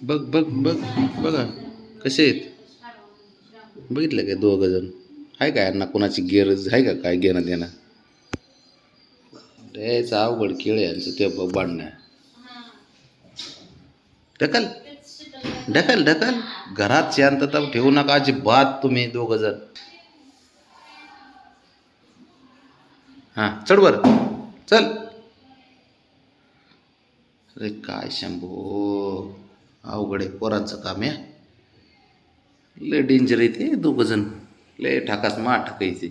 बघ बघ बघ बघा कसे आहेत. बघितलं काय दोघं जण आहे काय यांना कोणाची गरज आहे का काय घेणं देणं. त्याचं अवघड खेळ आहे यांचं ते बघ बांधण्या. ढकल ढकल ढकल. घरात शांतता ठेवू नका अजिबात तुम्ही दोघं जण. हां चढ वर चल. अरे काय शंभू अवघड आहे पोरांचं काम आहे. लय डेंजर आहे ते दोघं जण. लय ठाकात मा ठाकायचे.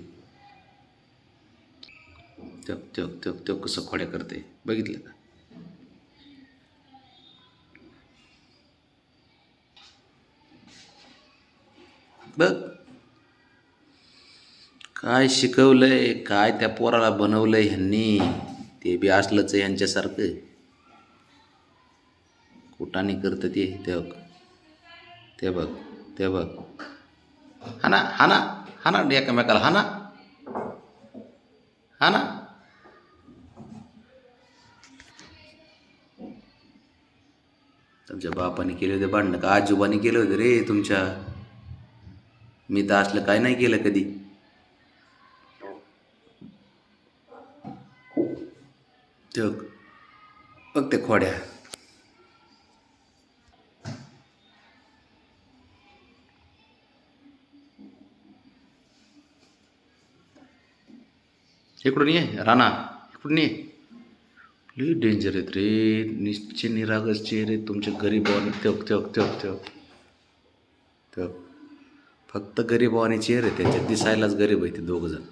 तेव तेव तेव तेव कसं खोड्या करते बघितलं का. बघ काय शिकवलंय काय त्या पोराला बनवलंय ह्यांनी. ते बी असलंच आहे यांच्यासारखं. कुटाने करतं ते बघ ते बघ ते बघ. हाना हाना हाना एकमेकाला हाना हाना. तुमच्या बापाने केले होते भांडणं का आजोबाने केलं होतं रे तुमच्या. मी तर असलं काय नाही केलं कधी. ते बघ ते खोड्या. इकडून ये राणा इकडून ये. लई डेंजर आहेत रे निश्चित निरागस चेहरे तुमचे गरीबावाने. तेव तेव तेव तेव तेव फक्त गरीबावाने चेहरे त्याच्यात दिसायलाच गरीब आहे ते दोघं जण.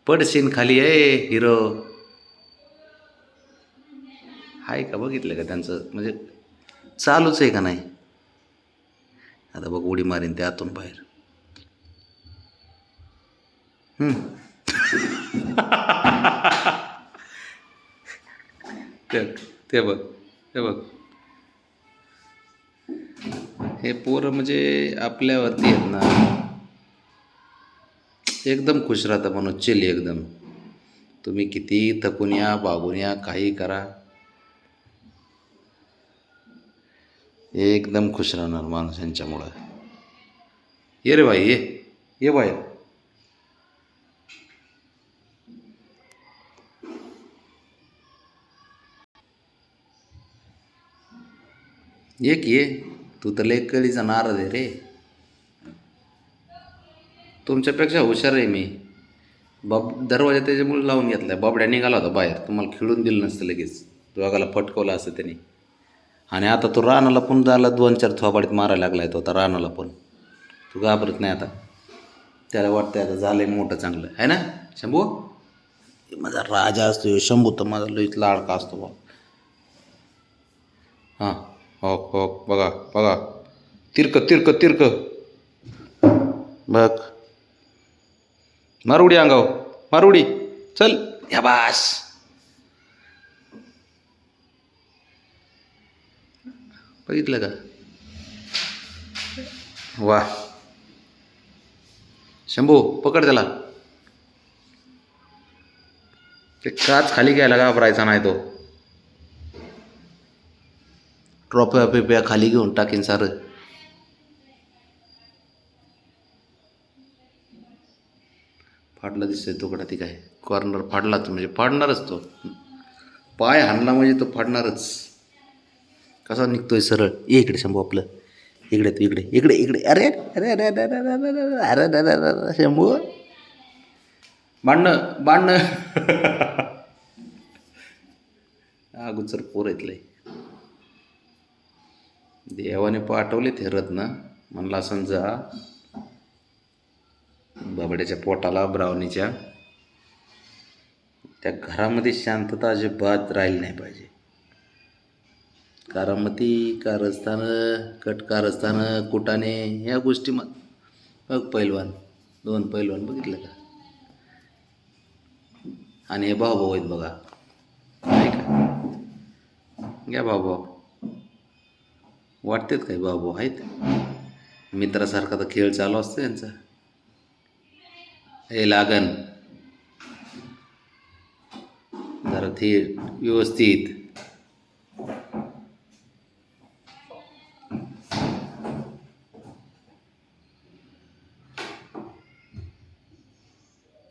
पडशीन खाली आहे हिरो. आहे का बघितलं का त्यांचं म्हणजे चालूच आहे का नाही. आता बघ उडी मारीन ते आतून बाहेर. ते ते बघ ते बघ. हे पोरं म्हणजे आपल्यावरती आहेत ना एकदम खुश राहता म्हणून चिल एकदम. तुम्ही किती थकून या बागून या काही करा एकदम खुश राहणार माणूस यांच्यामुळं. ये रे भाई ये ये बाहेर. ये की ये. तू तर लय कळीचा नारद आहे रे. तुमच्यापेक्षा हुशार आहे मी. दरवाजा त्याच्यामुळे लावून घेतला आहे. बाबड्या निघाला होता बाहेर तुम्हाला खेळून दिलं नसतं लगेच. दोघाला फटकवलं असतं त्याने. आणि आता तो रानाला पण झाला 2-4 थोबाडीत मारायला लागला आहे तो आता रानाला पण. तू घाबरत नाही आता. त्याला वाटतं आता झालं आहे मोठं चांगलं आहे ना शंभू. माझा राजा असतो शंभू तर माझा लईच लाडका असतो बा. हां हो हो बघा बघा. तिरक तिरक तिरक बघ. मारुडी अंगाव मारुडी चल या बास. बघितलं का. वा शंभू पकड त्याला. ते काच खाली घ्यायला घाबरायचा नाही तो. ट्रॉफ्या बिप्या खाली घेऊन टाकीन सारं. फाडला दिसतोय तुकडा ती काय कॉर्नर फाडलाच म्हणजे फाडणारच तो. पाय हाणला म्हणजे तो फाडणारच. कसा निघतोय सरळ. ये इकडे शंभू आपलं. इकडे तू इकडे इकडे इकडे. अरे अरे अरे अरे अरे अरे अरे अरे अरे शंभू. बांधणं बांधणं. अगोदर पोर येतलंय. देवाने पाठवले ते रत्न म्हणला समजा बाबड्याच्या पोटाला ब्रावणीच्या. त्या घरामध्ये शांतता अजिबात राहिली नाही पाहिजे. कारामती कारस्थानं कट कारस्थानं कुटाने ह्या गोष्टी मग बघ पैलवान 2 पैलवान बघितलं का. आणि हे भाऊ आहेत बघा नाही का. घ्या भाऊ वाटतेत काय भाऊ आहेत. मित्रासारखा तर खेळ चालू असतो यांचा. हे लागन जरा ते व्यवस्थित.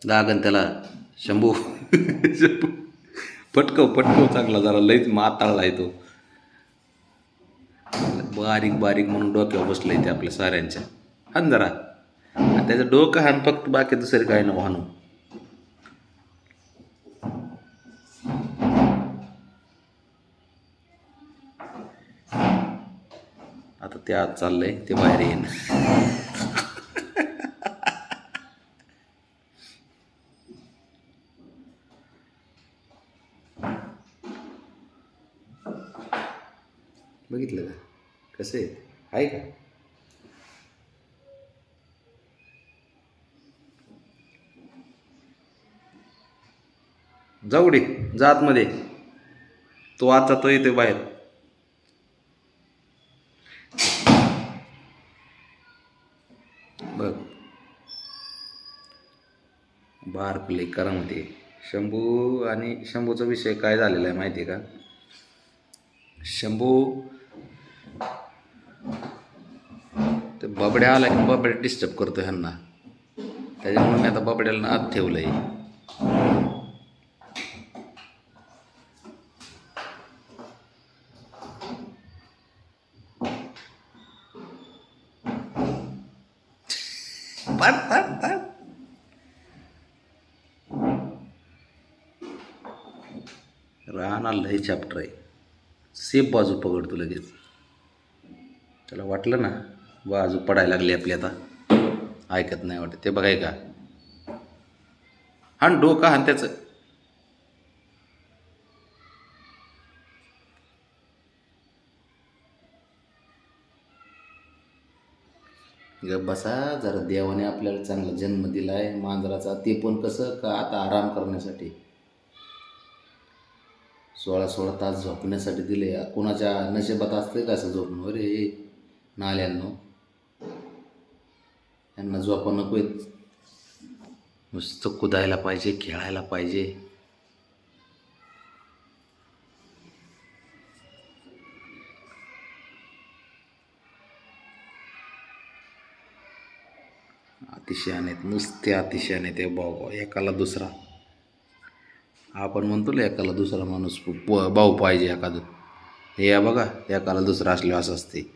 लागन त्याला शंभू. शंभू पटकव पटकव चांगला, जरा लईच माताळला आहे तो. बारीक बारीक म्हणून डोक्यावर बसलं ते आपल्या साऱ्यांच्या. हान जरा, आणि त्याचं डोकं हान फक्त, बाकी दुसरे काय नको हाणू. आता ते आत चाललंय, ते बाहेर येईन. बघितलं का कसं आहे का? जाऊ दे, जात मध्ये तो आता तो येतोय बाहेर. बघ बार प्ले करामध्ये शंभू. आणि शंभूचा विषय काय झालेला आहे माहिती आहे का? शंभू ते बबड्या आला की बबड्या डिस्टर्ब करतो ह्यांना, त्याच्यामुळे मी आता बबड्याला आत ठेवलं आहे. राहणार लई चॅप्टर आहे. सेफ बाजू पकडतो लगेच. त्याला वाटलं ना बाजू पडायला लागली आपली आता, ऐकत नाही वाटत. ते बघाय का, हाण डोका हाण त्याचं. ग बसा जरा, देवाने आपल्याला चांगला जन्म दिला आहे मांजराचा, ते पण कसं का आता आराम करण्यासाठी. 16-16 तास झोपण्यासाठी दिले. कोणाच्या नशिबात असते का असं झोपणं? अरे नाल्यांनो, यांना झोपा नको आहेत, नुसतं कुदायला पाहिजे, खेळायला पाहिजे. अतिशयाने, नुसते अतिशयाने ते भाऊ, एकाला दुसरा. आपण म्हणतो ना एकाला दुसरा माणूस भाऊ पाहिजे एखादं. हे बघा, एकाला दुसरा असले असं असते.